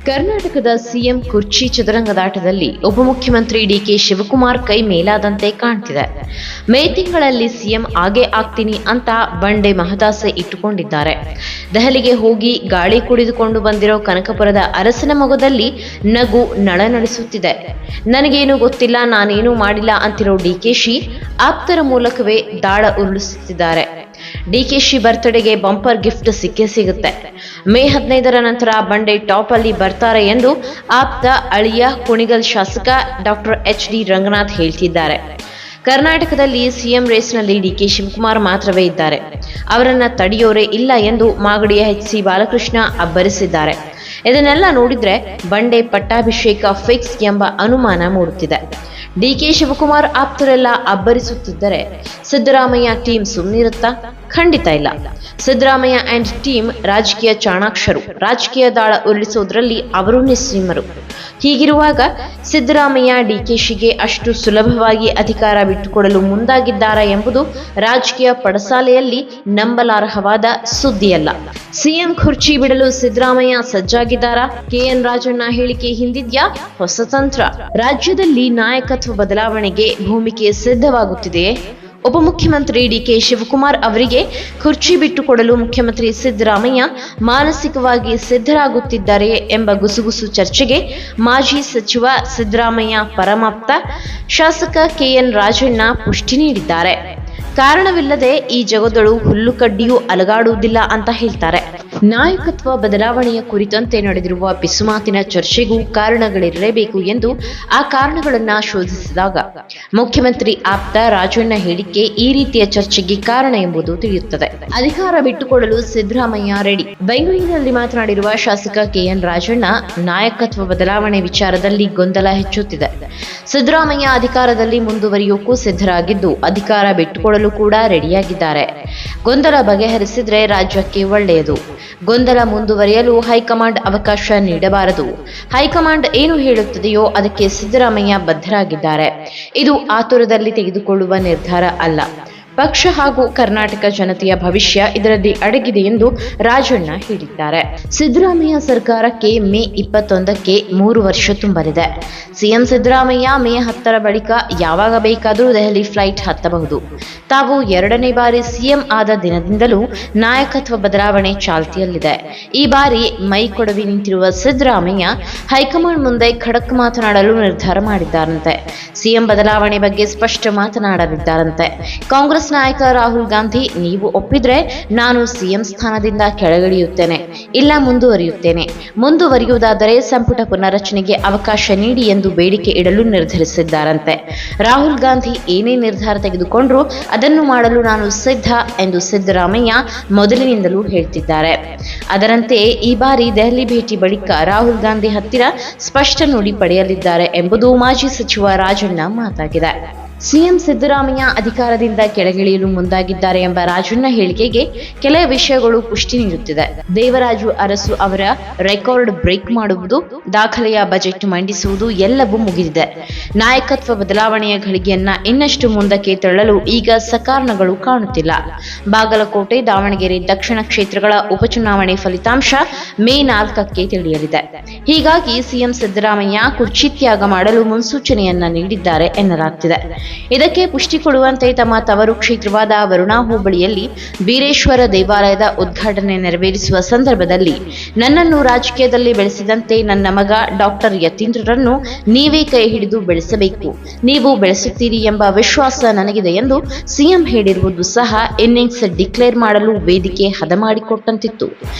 ಕರ್ನಾಟಕದ ಸಿಎಂ ಕುರ್ಚಿ ಚದುರಂಗದಾಟದಲ್ಲಿ ಉಪಮುಖ್ಯಮಂತ್ರಿ ಡಿಕೆ ಶಿವಕುಮಾರ್ ಕೈ ಮೇಲಾದಂತೆ ಕಾಣ್ತಿದೆ. ಮೇ ತಿಂಗಳಲ್ಲಿ ಸಿಎಂ ಆಗೇ ಆಗ್ತೀನಿ ಅಂತ ಬಂಡೆ ಮಹದಾಸೆ ಇಟ್ಟುಕೊಂಡಿದ್ದಾರೆ. ದೆಹಲಿಗೆ ಹೋಗಿ ಗಾಳಿ ಕುಡಿದುಕೊಂಡು ಬಂದಿರೋ ಕನಕಪುರದ ಅರಸನ ಮೊಗದಲ್ಲಿ ನಗು ನಳನಳಿಸುತ್ತಿದೆ. ನನಗೇನು ಗೊತ್ತಿಲ್ಲ, ನಾನೇನು ಮಾಡಿಲ್ಲ ಅಂತಿರೋ ಡಿಕೆಶಿ ಆಪ್ತರ ಮೂಲಕವೇ ದಾಳ ಉರುಳಿಸುತ್ತಿದ್ದಾರೆ. ಡಿಕೆಶಿ ಬರ್ತ್ಡೇಗೆ ಬಂಪರ್ ಗಿಫ್ಟ್ ಸಿಕ್ಕೇ ಸಿಗುತ್ತೆ. ಮೇ 15ರ ನಂತರ ಬಂಡೆ ಟಾಪ್ ಅಲ್ಲಿ ಬರ್ತಾರೆ ಎಂದು ಆಪ್ತ ಅಳಿಯ ಕುಣಿಗಲ್ ಶಾಸಕ ಡಾಕ್ಟರ್ ಎಚ್.ಡಿ. ರಂಗನಾಥ್ ಹೇಳ್ತಿದ್ದಾರೆ. ಕರ್ನಾಟಕದಲ್ಲಿ ಸಿಎಂ ರೇಸ್ನಲ್ಲಿ ಡಿಕೆ ಶಿವಕುಮಾರ್ ಮಾತ್ರವೇ ಇದ್ದಾರೆ, ಅವರನ್ನ ತಡೆಯೋರೇ ಇಲ್ಲ ಎಂದು ಮಾಗಡಿಯ ಎಚ್.ಸಿ. ಬಾಲಕೃಷ್ಣ ಅಬ್ಬರಿಸಿದ್ದಾರೆ. ಇದನ್ನೆಲ್ಲ ನೋಡಿದ್ರೆ ಬಂಡೆ ಪಟ್ಟಾಭಿಷೇಕ ಫಿಕ್ಸ್ ಎಂಬ ಅನುಮಾನ ಮೂಡುತ್ತಿದೆ. ಡಿಕೆ ಶಿವಕುಮಾರ್ ಆಪ್ತರೆಲ್ಲ ಅಬ್ಬರಿಸುತ್ತಿದ್ದರೆ ಸಿದ್ದರಾಮಯ್ಯ ಟೀಮ್ ಸುಮ್ಮನಿರುತ್ತಾ? ಖಂಡಿತ ಇಲ್ಲ. ಸಿದ್ದರಾಮಯ್ಯ ಅಂಡ್ ಟೀಮ್ ರಾಜಕೀಯ ಚಾಣಾಕ್ಷರು. ರಾಜಕೀಯ ದಾಳ ಉರುಳಿಸೋದ್ರಲ್ಲಿ ಅವರು ನಿಸ್ಸೀಮರು. ಹೀಗಿರುವಾಗ ಸಿದ್ದರಾಮಯ್ಯ ಡಿಕೆಶಿಗೆ ಅಷ್ಟು ಸುಲಭವಾಗಿ ಅಧಿಕಾರ ಬಿಟ್ಟುಕೊಡಲು ಮುಂದಾಗಿದ್ದಾರಾ ಎಂಬುದು ರಾಜಕೀಯ ಪಡಸಾಲೆಯಲ್ಲಿ ನಂಬಲಾರ್ಹವಾದ ಸುದ್ದಿಯಲ್ಲ. ಸಿಎಂ ಕುರ್ಚಿ ಬಿಡಲು ಸಿದ್ದರಾಮಯ್ಯ ಸಜ್ಜಾಗಿದ್ದಾರಾ? ಕೆಎನ್ ರಾಜಣ್ಣ ಹೇಳಿಕೆ ಹಿಂದಿದ್ಯಾ ಹೊಸ ತಂತ್ರ? ರಾಜ್ಯದಲ್ಲಿ ನಾಯಕತ್ವ ಬದಲಾವಣೆಗೆ ಭೂಮಿಕೆ ಸಿದ್ಧವಾಗುತ್ತಿದೆಯೇ? ಉಪಮುಖ್ಯಮಂತ್ರಿ ಡಿಕೆ ಶಿವಕುಮಾರ್ ಅವರಿಗೆ ಕುರ್ಚಿ ಬಿಟ್ಟುಕೊಡಲು ಮುಖ್ಯಮಂತ್ರಿ ಸಿದ್ದರಾಮಯ್ಯ ಮಾನಸಿಕವಾಗಿ ಸಿದ್ಧರಾಗುತ್ತಿದ್ದಾರೆಯೇ ಎಂಬ ಗುಸುಗುಸು ಚರ್ಚೆಗೆ ಮಾಜಿ ಸಚಿವ ಸಿದ್ದರಾಮಯ್ಯ ಪರಮಾಪ್ತ ಶಾಸಕ ಕೆಎನ್ ರಾಜಣ್ಣ ಪುಷ್ಟಿ ನೀಡಿದ್ದಾರೆ. ಕಾರಣವಿಲ್ಲದೆ ಈ ಜಗದೊಳು ಹುಲ್ಲು ಕಡ್ಡಿಯೂ ಅಲಗಾಡುವುದಿಲ್ಲ ಅಂತ ಹೇಳ್ತಾರೆ. ನಾಯಕತ್ವ ಬದಲಾವಣೆಯ ಕುರಿತಂತೆ ನಡೆದಿರುವ ಪಿಸುಮಾತಿನ ಚರ್ಚೆಗೂ ಕಾರಣಗಳಿರಲೇಬೇಕು ಎಂದು ಆ ಕಾರಣಗಳನ್ನ ಶೋಧಿಸಿದಾಗ ಮುಖ್ಯಮಂತ್ರಿ ಆಪ್ತ ರಾಜಣ್ಣ ಹೇಳಿಕೆ ಈ ರೀತಿಯ ಚರ್ಚೆಗೆ ಕಾರಣ ಎಂಬುದು ತಿಳಿಯುತ್ತದೆ. ಅಧಿಕಾರ ಬಿಟ್ಟುಕೊಡಲು ಸಿದ್ದರಾಮಯ್ಯ ರೆಡಿ. ಬೆಂಗಳೂರಿನಲ್ಲಿ ಮಾತನಾಡಿರುವ ಶಾಸಕ ಕೆಎನ್ ರಾಜಣ್ಣ, ನಾಯಕತ್ವ ಬದಲಾವಣೆ ವಿಚಾರದಲ್ಲಿ ಗೊಂದಲ ಹೆಚ್ಚುತ್ತಿದೆ. ಸಿದ್ದರಾಮಯ್ಯ ಅಧಿಕಾರದಲ್ಲಿ ಮುಂದುವರಿಯೋಕ್ಕೂ ಸಿದ್ಧರಾಗಿದ್ದು ಅಧಿಕಾರ ಬಿಟ್ಟುಕೊಡಲು ಕೂಡ ರೆಡಿಯಾಗಿದ್ದಾರೆ. ಗೊಂದಲ ಬಗೆಹರಿಸಿದ್ರೆ ರಾಜ್ಯಕ್ಕೆ ಒಳ್ಳೆಯದು. ಗೊಂದಲ ಮುಂದುವರಿಯಲು ಹೈಕಮಾಂಡ್ ಅವಕಾಶ ನೀಡಬಾರದು. ಹೈಕಮಾಂಡ್ ಏನು ಹೇಳುತ್ತದೆಯೋ ಅದಕ್ಕೆ ಸಿದ್ದರಾಮಯ್ಯ ಬದ್ಧರಾಗಿದ್ದಾರೆ. ಇದು ಆತುರದಲ್ಲಿ ತೆಗೆದುಕೊಳ್ಳುವ ನಿರ್ಧಾರ ಅಲ್ಲ. ಪಕ್ಷ ಹಾಗೂ ಕರ್ನಾಟಕ ಜನತೆಯ ಭವಿಷ್ಯ ಇದರಲ್ಲಿ ಅಡಗಿದೆ ಎಂದು ರಾಜಣ್ಣ ಹೇಳಿದ್ದಾರೆ. ಸಿದ್ದರಾಮಯ್ಯ ಸರ್ಕಾರಕ್ಕೆ ಮೇ 21ಕ್ಕೆ 3 ವರ್ಷ ತುಂಬಲಿದೆ. ಸಿಎಂ ಸಿದ್ದರಾಮಯ್ಯ ಮೇ 10ರ ಬಳಿಕ ಯಾವಾಗ ಬೇಕಾದರೂ ದೆಹಲಿ ಫ್ಲೈಟ್ ಹತ್ತಬಹುದು. ತಾವು 2ನೇ ಬಾರಿ ಸಿಎಂ ಆದ ದಿನದಿಂದಲೂ ನಾಯಕತ್ವ ಬದಲಾವಣೆ ಚಾಲ್ತಿಯಲ್ಲಿದೆ. ಈ ಬಾರಿ ಮೈ ಕೊಡವಿ ನಿಂತಿರುವ ಸಿದ್ದರಾಮಯ್ಯ ಹೈಕಮಾಂಡ್ ಮುಂದೆ ಖಡಕ್ ಮಾತನಾಡಲು ನಿರ್ಧಾರ ಮಾಡಿದ್ದಾರಂತೆ. ಸಿಎಂ ಬದಲಾವಣೆ ಬಗ್ಗೆ ಸ್ಪಷ್ಟ ಮಾತನಾಡಲಿದ್ದಾರಂತೆ. ಕಾಂಗ್ರೆಸ್ ನಾಯಕ ರಾಹುಲ್ ಗಾಂಧಿ, ನೀವು ಒಪ್ಪಿದ್ರೆ ನಾನು ಸಿಎಂ ಸ್ಥಾನದಿಂದ ಕೆಳಗಿಳಿಯುತ್ತೇನೆ, ಇಲ್ಲ ಮುಂದುವರಿಯುತ್ತೇನೆ. ಮುಂದುವರಿಯುವುದಾದರೆ ಸಂಪುಟ ಪುನರಚನೆಗೆ ಅವಕಾಶ ನೀಡಿ ಎಂದು ಬೇಡಿಕೆ ಇಡಲು ನಿರ್ಧರಿಸಿದ್ದಾರಂತೆ. ರಾಹುಲ್ ಗಾಂಧಿ ಏನೇ ನಿರ್ಧಾರ ತೆಗೆದುಕೊಂಡ್ರೂ ಅದನ್ನು ಮಾಡಲು ನಾನು ಸಿದ್ಧ ಎಂದು ಸಿದ್ದರಾಮಯ್ಯ ಮೊದಲಿನಿಂದಲೂ ಹೇಳ್ತಿದ್ದಾರೆ. ಅದರಂತೆ ಈ ಬಾರಿ ದೆಹಲಿ ಭೇಟಿ ಬಳಿಕ ರಾಹುಲ್ ಗಾಂಧಿ ಹತ್ತಿರ ಸ್ಪಷ್ಟ ನುಡಿ ಪಡೆಯಲಿದ್ದಾರೆ ಎಂಬುದು ಮಾಜಿ ಸಚಿವ ರಾಜಣ್ಣ ಮಾತಾಗಿದೆ. ಸಿಎಂ ಸಿದ್ದರಾಮಯ್ಯ ಅಧಿಕಾರದಿಂದ ಕೆಳಗಿಳಿಯಲು ಮುಂದಾಗಿದ್ದಾರೆ ಎಂಬ ರಾಜಣ್ಣ ಹೇಳಿಕೆಗೆ ಕೆಲ ವಿಷಯಗಳು ಪುಷ್ಟಿ ನೀಡುತ್ತಿದೆ. ದೇವರಾಜು ಅರಸು ಅವರ ರೆಕಾರ್ಡ್ ಬ್ರೇಕ್ ಮಾಡುವುದು, ದಾಖಲೆಯ ಬಜೆಟ್ ಮಂಡಿಸುವುದು ಎಲ್ಲವೂ ಮುಗಿದಿದೆ. ನಾಯಕತ್ವ ಬದಲಾವಣೆಯ ಘಳಿಗೆಯನ್ನ ಇನ್ನಷ್ಟು ಮುಂದಕ್ಕೆ ತಳ್ಳಲು ಈಗ ಸಕಾರಣಗಳು ಕಾಣುತ್ತಿಲ್ಲ. ಬಾಗಲಕೋಟೆ, ದಾವಣಗೆರೆ ದಕ್ಷಿಣ ಕ್ಷೇತ್ರಗಳ ಉಪಚುನಾವಣೆ ಫಲಿತಾಂಶ ಮೇ 4ಕ್ಕೆ ತಿಳಿಯಲಿದೆ. ಹೀಗಾಗಿ ಸಿಎಂ ಸಿದ್ದರಾಮಯ್ಯ ಕುರ್ಚಿ ತ್ಯಾಗ ಮಾಡಲು ಮುನ್ಸೂಚನೆಯನ್ನ ನೀಡಿದ್ದಾರೆ ಎನ್ನಲಾಗ್ತಿದೆ. ಇದಕ್ಕೆ ಪುಷ್ಟಿ ಕೊಡುವಂತೆ ತಮ್ಮ ತವರು ಕ್ಷೇತ್ರವಾದ ವರುಣಾ ಹೋಬಳಿಯಲ್ಲಿ ಬೀರೇಶ್ವರ ದೇವಾಲಯದ ಉದ್ಘಾಟನೆ ನೆರವೇರಿಸುವ ಸಂದರ್ಭದಲ್ಲಿ ನನ್ನನ್ನು ರಾಜಕೀಯದಲ್ಲಿ ಬೆಳೆಸಿದಂತೆ ನನ್ನ ಮಗ ಡಾಕ್ಟರ್ ಯತೀಂದ್ರರನ್ನು ನೀವೇ ಕೈ ಹಿಡಿದು ಬೆಳೆಸಬೇಕು, ನೀವು ಬೆಳೆಸುತ್ತೀರಿ ಎಂಬ ವಿಶ್ವಾಸ ನನಗಿದೆ ಎಂದು ಸಿಎಂ ಹೇಳಿರುವುದು ಸಹ ಇನ್ನಿಂಗ್ಸ್ ಡಿಕ್ಲೇರ್ ಮಾಡಲು ವೇದಿಕೆ ಹದ ಮಾಡಿಕೊಟ್ಟಂತಿತ್ತು.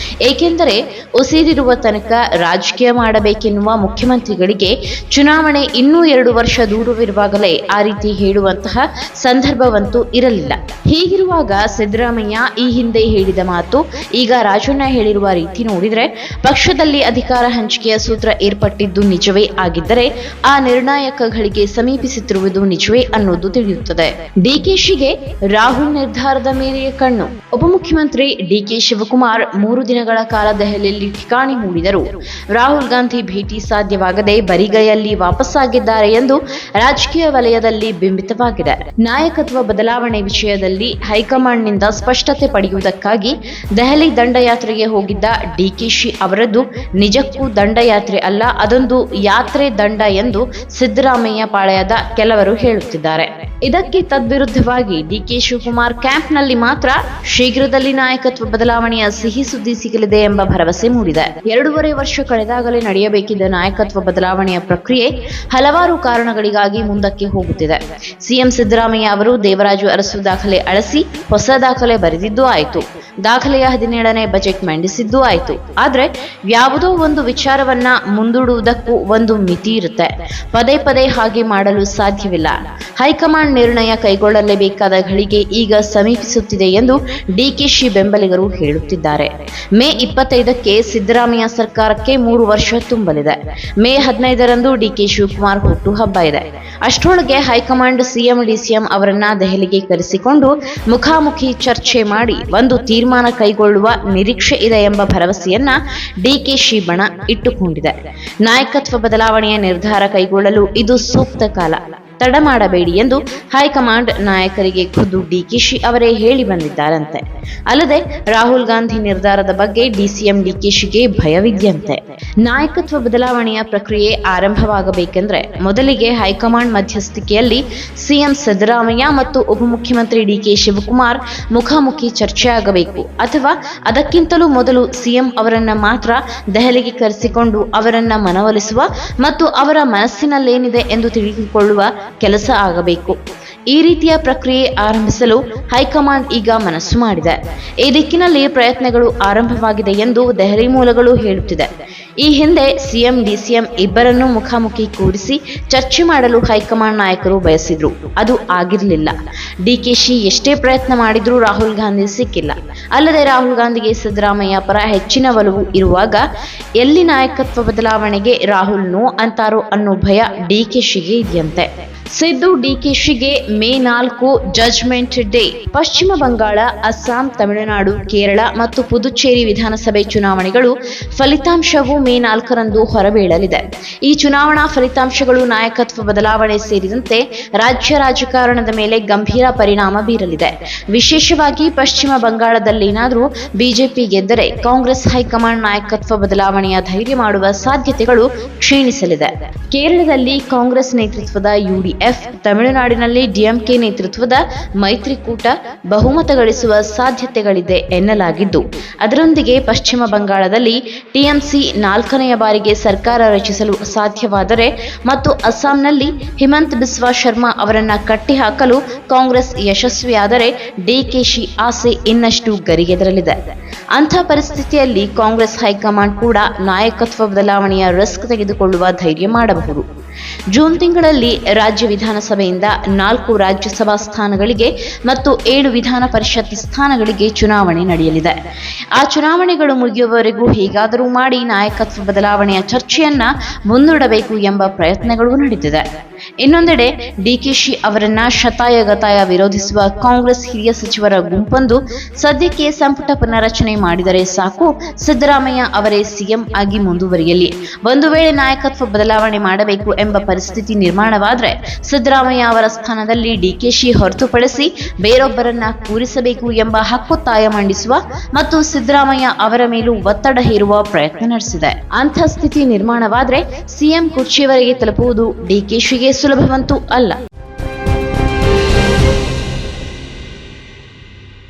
ಏಕೆಂದರೆ ಉಸಿರಿರುವ ತನಕ ರಾಜಕೀಯ ಮಾಡಬೇಕೆನ್ನುವ ಮುಖ್ಯಮಂತ್ರಿಗಳಿಗೆ ಚುನಾವಣೆ ಇನ್ನೂ 2 ವರ್ಷ ದೂರವಿರುವಾಗಲೇ ಆ ರೀತಿ ಹೇಳುವಂತಹ ಸಂದರ್ಭವಂತೂ ಇರಲಿಲ್ಲ. ಹೀಗಿರುವಾಗ ಸಿದ್ದರಾಮಯ್ಯ ಈ ಹಿಂದೆ ಹೇಳಿದ ಮಾತು, ಈಗ ರಾಜಣ್ಣ ಹೇಳಿರುವ ರೀತಿ ನೋಡಿದರೆ ಪಕ್ಷದಲ್ಲಿ ಅಧಿಕಾರ ಹಂಚಿಕೆಯ ಸೂತ್ರ ಏರ್ಪಟ್ಟಿದ್ದು ನಿಜವೇ ಆಗಿದ್ದರೆ ಆ ನಿರ್ಣಾಯಕ ಘಳಿಗೆ ಸಮೀಪಿಸುತ್ತಿರುವುದು ನಿಜವೇ ಅನ್ನೋದು ತಿಳಿಯುತ್ತದೆ. ಡಿಕೆಶಿಗೆ ರಾಹುಲ್ ನಿರ್ಧಾರದ ಮೇಲೆ ಕಣ್ಣು. ಉಪಮುಖ್ಯಮಂತ್ರಿ ಡಿಕೆ ಶಿವಕುಮಾರ್ 3 ದಿನಗಳ ಕಾಲ ದೆಹಲಿಯಲ್ಲಿ ಠಿಕಾಣಿ ಹೂಡಿದರು. ರಾಹುಲ್ ಗಾಂಧಿ ಭೇಟಿ ಸಾಧ್ಯವಾಗದೆ ಬರಿಗೈಯಲ್ಲಿ ವಾಪಸ್ಸಾಗಿದ್ದಾರೆ ಎಂದು ರಾಜಕೀಯ ವಲಯದಲ್ಲಿ ಬಿಂಬಿತವಾಗಿದೆ. ನಾಯಕತ್ವ ಬದಲಾವಣೆ ವಿಷಯದಲ್ಲಿ ಹೈಕಮಾಂಡ್ನಿಂದ ಸ್ಪಷ್ಟತೆ ಪಡೆಯುವುದಕ್ಕಾಗಿ ದೆಹಲಿ ದಂಡಯಾತ್ರೆಗೆ ಹೋಗಿದ್ದ ಡಿಕೆಶಿ ಅವರದ್ದು ನಿಜಕ್ಕೂ ದಂಡಯಾತ್ರೆ ಅಲ್ಲ, ಅದೊಂದು ಯಾತ್ರೆ ದಂಡ ಎಂದು ಸಿದ್ದರಾಮಯ್ಯ ಪಾಳೆಯದ ಕೆಲವರು ಹೇಳುತ್ತಿದ್ದಾರೆ. ಇದಕ್ಕೆ ತದ್ವಿರುದ್ಧವಾಗಿ ಡಿಕೆ ಶಿವಕುಮಾರ್ ಕ್ಯಾಂಪ್ನಲ್ಲಿ ಮಾತ್ರ ಶೀಘ್ರದಲ್ಲಿ ನಾಯಕತ್ವ ಬದಲಾವಣೆಯ ಸಿಹಿ ಸುದ್ದಿ ಸಿಗಲಿದೆ ಎಂಬ ಭರವಸೆ ಮೂಡಿದೆ. 2.5 ವರ್ಷ ಕಳೆದಾಗಲೇ ನಡೆಯಬೇಕಿದ್ದ ನಾಯಕತ್ವ ಬದಲಾವಣೆಯ ಪ್ರಕ್ರಿಯೆ ಹಲವಾರು ಕಾರಣಗಳಿಗಾಗಿ ಮುಂದಕ್ಕೆ ಹೋಗುತ್ತಿದೆ. ಸಿಎಂ ಸಿದ್ದರಾಮಯ್ಯ ಅವರು ದೇವರಾಜು ಅರಸು ದಾಖಲೆ ಅಳಿಸಿ ಹೊಸ ದಾಖಲೆ ಬರೆದಿದ್ದೂ ಆಯಿತು, ದಾಖಲೆಯ 17ನೇ ಬಜೆಟ್ ಮಂಡಿಸಿದ್ದೂ ಆಯಿತು. ಆದ್ರೆ ಯಾವುದೋ ಒಂದು ವಿಚಾರವನ್ನ ಮುಂದೂಡುವುದಕ್ಕೂ ಒಂದು ಮಿತಿ ಇರುತ್ತೆ. ಪದೇ ಪದೇ ಹಾಗೆ ಮಾಡಲು ಸಾಧ್ಯವಿಲ್ಲ. ಹೈಕಮಾಂಡ್ ನಿರ್ಣಯ ಕೈಗೊಳ್ಳಲೇಬೇಕಾದ ಘಳಿಗೆ ಈಗ ಸಮೀಪಿಸುತ್ತಿದೆ ಎಂದು ಡಿಕೆಶಿ ಬೆಂಬಲಿಗರು ಹೇಳುತ್ತಿದ್ದಾರೆ. ಮೇ 25ಕ್ಕೆ ಸಿದ್ದರಾಮಯ್ಯ ಸರ್ಕಾರಕ್ಕೆ 3 ವರ್ಷ ತುಂಬಲಿದೆ. ಮೇ 15ರಂದು ಡಿಕೆ ಶಿವಕುಮಾರ್ ಹುಟ್ಟುಹಬ್ಬ ಇದೆ. ಅಷ್ಟರೊಳಗೆ ಹೈಕಮಾಂಡ್ ಸಿಎಂ ಡಿಸಿಎಂ ಅವರನ್ನ ದೆಹಲಿಗೆ ಕರೆಸಿಕೊಂಡು ಮುಖಾಮುಖಿ ಚರ್ಚೆ ಮಾಡಿ ಒಂದು ತೀರ್ಮಾನ ಕೈಗೊಳ್ಳುವ ನಿರೀಕ್ಷೆ ಇದೆ ಎಂಬ ಭರವಸೆಯನ್ನ ಡಿಕೆಶಿ ಬಣ ಇಟ್ಟುಕೊಂಡಿದೆ. ನಾಯಕತ್ವ ಬದಲಾವಣೆಯ ನಿರ್ಧಾರ ಕೈಗೊಳ್ಳಲು ಇದು ಸೂಕ್ತ ಕಾಲ, ತಡ ಮಾಡಬೇಡಿ ಎಂದು ಹೈಕಮಾಂಡ್ ನಾಯಕರಿಗೆ ಖುದ್ದು ಡಿಕೆಶಿ ಅವರೇ ಹೇಳಿ ಬಂದಿದ್ದಾರಂತೆ. ಅಲ್ಲದೆ ರಾಹುಲ್ ಗಾಂಧಿ ನಿರ್ಧಾರದ ಬಗ್ಗೆ ಡಿಸಿಎಂ ಡಿಕೆಶಿಗೆ ಭಯವಿದೆಯಂತೆ. ನಾಯಕತ್ವ ಬದಲಾವಣೆಯ ಪ್ರಕ್ರಿಯೆ ಆರಂಭವಾಗಬೇಕೆಂದ್ರೆ ಮೊದಲಿಗೆ ಹೈಕಮಾಂಡ್ ಮಧ್ಯಸ್ಥಿಕೆಯಲ್ಲಿ ಸಿಎಂ ಸಿದ್ದರಾಮಯ್ಯ ಮತ್ತು ಉಪಮುಖ್ಯಮಂತ್ರಿ ಡಿಕೆ ಶಿವಕುಮಾರ್ ಮುಖಾಮುಖಿ ಚರ್ಚೆ ಆಗಬೇಕು, ಅಥವಾ ಅದಕ್ಕಿಂತಲೂ ಮೊದಲು ಸಿಎಂ ಅವರನ್ನ ಮಾತ್ರ ದೆಹಲಿಗೆ ಕರೆಸಿಕೊಂಡು ಅವರನ್ನ ಮನವೊಲಿಸುವ ಮತ್ತು ಅವರ ಮನಸ್ಸಿನಲ್ಲೇನಿದೆ ಎಂದು ತಿಳಿದುಕೊಳ್ಳುವ ಕೆಲಸ ಆಗಬೇಕು. ಈ ರೀತಿಯ ಪ್ರಕ್ರಿಯೆ ಆರಂಭಿಸಲು ಹೈಕಮಾಂಡ್ ಈಗ ಮನಸ್ಸು ಮಾಡಿದೆ. ಈ ದಿಕ್ಕಿನಲ್ಲಿ ಪ್ರಯತ್ನಗಳು ಆರಂಭವಾಗಿದೆ ಎಂದು ದೆಹಲಿ ಮೂಲಗಳು ಹೇಳುತ್ತಿದೆ. ಈ ಹಿಂದೆ ಸಿಎಂ ಡಿಸಿಎಂ ಇಬ್ಬರನ್ನೂ ಮುಖಾಮುಖಿ ಕೂರಿಸಿ ಚರ್ಚೆ ಮಾಡಲು ಹೈಕಮಾಂಡ್ ನಾಯಕರು ಬಯಸಿದ್ರು, ಅದು ಆಗಿರಲಿಲ್ಲ. ಡಿಕೆಶಿ ಎಷ್ಟೇ ಪ್ರಯತ್ನ ಮಾಡಿದ್ರೂ ರಾಹುಲ್ ಗಾಂಧಿ ಸಿಕ್ಕಿಲ್ಲ. ಅಲ್ಲದೆ ರಾಹುಲ್ ಗಾಂಧಿಗೆ ಸಿದ್ದರಾಮಯ್ಯ ಪರ ಹೆಚ್ಚಿನ ಒಲವು ಇರುವಾಗ ಎಲ್ಲಿ ನಾಯಕತ್ವ ಬದಲಾವಣೆಗೆ ರಾಹುಲ್ ನೋ ಅಂತಾರೋ ಅನ್ನೋ ಭಯ ಡಿಕೆಶಿಗೆ ಇದೆಯಂತೆ. ಸಿದ್ದು ಡಿಕೆಶಿಗೆ May 4 judgment day. Paschim Bangal, Assam, Tamil Nadu, Kerala ಮತ್ತು ಪುದುಚೇರಿ ವಿಧಾನಸಭೆ ಚುನಾವಣೆಗಳು ಫಲಿತಾಂಶವು ಮೇ 4ರಂದು ಹೊರಬೀಳಲಿದೆ. ಈ ಚುನಾವಣಾ ಫಲಿತಾಂಶಗಳು ನಾಯಕತ್ವ ಬದಲಾವಣೆ ಸೇರಿದಂತೆ ರಾಜ್ಯ ರಾಜಕಾರಣದ ಮೇಲೆ ಗಂಭೀರ ಪರಿಣಾಮ ಬೀರಲಿದೆ. ವಿಶೇಷವಾಗಿ ಪಶ್ಚಿಮ ಬಂಗಾಳದಲ್ಲೇನಾದರೂ ಬಿಜೆಪಿ ಗೆದ್ದರೆ ಕಾಂಗ್ರೆಸ್ ಹೈಕಮಾಂಡ್ ನಾಯಕತ್ವ ಬದಲಾವಣೆಯ ಧೈರ್ಯ ಮಾಡುವ ಸಾಧ್ಯತೆಗಳು ಕ್ಷೀಣಿಸಲಿದೆ. ಕೇರಳದಲ್ಲಿ ಕಾಂಗ್ರೆಸ್ ನೇತೃತ್ವದ ಯುಡಿಎಫ್, ತಮಿಳುನಾಡಿನಲ್ಲಿ ಡಿಎಂಕೆ ನೇತೃತ್ವದ ಮೈತ್ರಿಕೂಟ ಬಹುಮತ ಗಳಿಸುವ ಸಾಧ್ಯತೆಗಳಿದೆ ಎನ್ನಲಾಗಿದ್ದು, ಅದರೊಂದಿಗೆ ಪಶ್ಚಿಮ ಬಂಗಾಳದಲ್ಲಿ ಟಿಎಂಸಿ 4ನೇ ಬಾರಿಗೆ ಸರ್ಕಾರ ರಚಿಸಲು ಸಾಧ್ಯವಾದರೆ ಮತ್ತು ಅಸ್ಸಾಂನಲ್ಲಿ ಹಿಮಂತ್ ಬಿಸ್ವಾ ಶರ್ಮಾ ಅವರನ್ನ ಕಟ್ಟಿಹಾಕಲು ಕಾಂಗ್ರೆಸ್ ಯಶಸ್ವಿಯಾದರೆ ಡಿಕೆಶಿ ಆಸೆ ಇನ್ನಷ್ಟು ಗರಿಗೆದರಲಿದೆ. ಅಂಥ ಪರಿಸ್ಥಿತಿಯಲ್ಲಿ ಕಾಂಗ್ರೆಸ್ ಹೈಕಮಾಂಡ್ ಕೂಡ ನಾಯಕತ್ವ ಬದಲಾವಣೆಯ ರಿಸ್ಕ್ ತೆಗೆದುಕೊಳ್ಳುವ ಧೈರ್ಯ ಮಾಡಬಹುದು. ಜೂನ್ ತಿಂಗಳಲ್ಲಿ ರಾಜ್ಯ ವಿಧಾನಸಭೆಯಿಂದ 4 ರಾಜ್ಯಸಭಾ ಸ್ಥಾನಗಳಿಗೆ ಮತ್ತು 7 ವಿಧಾನ ಪರಿಷತ್ ಸ್ಥಾನಗಳಿಗೆ ಚುನಾವಣೆ ನಡೆಯಲಿದೆ. ಆ ಚುನಾವಣೆಗಳು ಮುಗಿಯುವವರೆಗೂ ಹೇಗಾದರೂ ಮಾಡಿ ನಾಯಕತ್ವ ಬದಲಾವಣೆಯ ಚರ್ಚೆಯನ್ನ ಮುಂದೂಡಬೇಕು ಎಂಬ ಪ್ರಯತ್ನಗಳು ನಡೆದಿದೆ. ಇನ್ನೊಂದೆಡೆ ಡಿಕೆಶಿ ಅವರನ್ನ ಶತಾಯಗತಾಯ ವಿರೋಧಿಸುವ ಕಾಂಗ್ರೆಸ್ ಹಿರಿಯ ಸಚಿವರ ಗುಂಪೊಂದು ಸದ್ಯಕ್ಕೆ ಸಂಪುಟ ಪುನರಚನೆ ಮಾಡಿದರೆ ಸಾಕು, ಸಿದ್ದರಾಮಯ್ಯ ಅವರೇ ಸಿಎಂ ಆಗಿ ಮುಂದುವರಿಯಲಿ, ಒಂದು ವೇಳೆ ನಾಯಕತ್ವ ಬದಲಾವಣೆ ಮಾಡಬೇಕು ಎಂಬ ಪರಿಸ್ಥಿತಿ ನಿರ್ಮಾಣವಾದರೆ ಸಿದ್ದರಾಮಯ್ಯ ಅವರ ಸ್ಥಾನದಲ್ಲಿ ಡಿಕೆಶಿ ಹೊರತುಪಡಿಸಿ ಬೇರೊಬ್ಬರನ್ನ ಕೂರಿಸಬೇಕು ಎಂಬ ಹಕ್ಕೊತ್ತಾಯ ಮಂಡಿಸುವ ಮತ್ತು ಸಿದ್ದರಾಮಯ್ಯ ಅವರ ಮೇಲೂ ಒತ್ತಡ ಹೇರುವ ಪ್ರಯತ್ನ ನಡೆಸಿದೆ. ಅಂಥ ಸ್ಥಿತಿ ನಿರ್ಮಾಣವಾದರೆ ಸಿಎಂ ಕುರ್ಚಿಯವರೆಗೆ ತಲುಪುವುದು ಡಿಕೆಶಿಗೆ ಸುಲಭವಂತೂ ಅಲ್ಲ.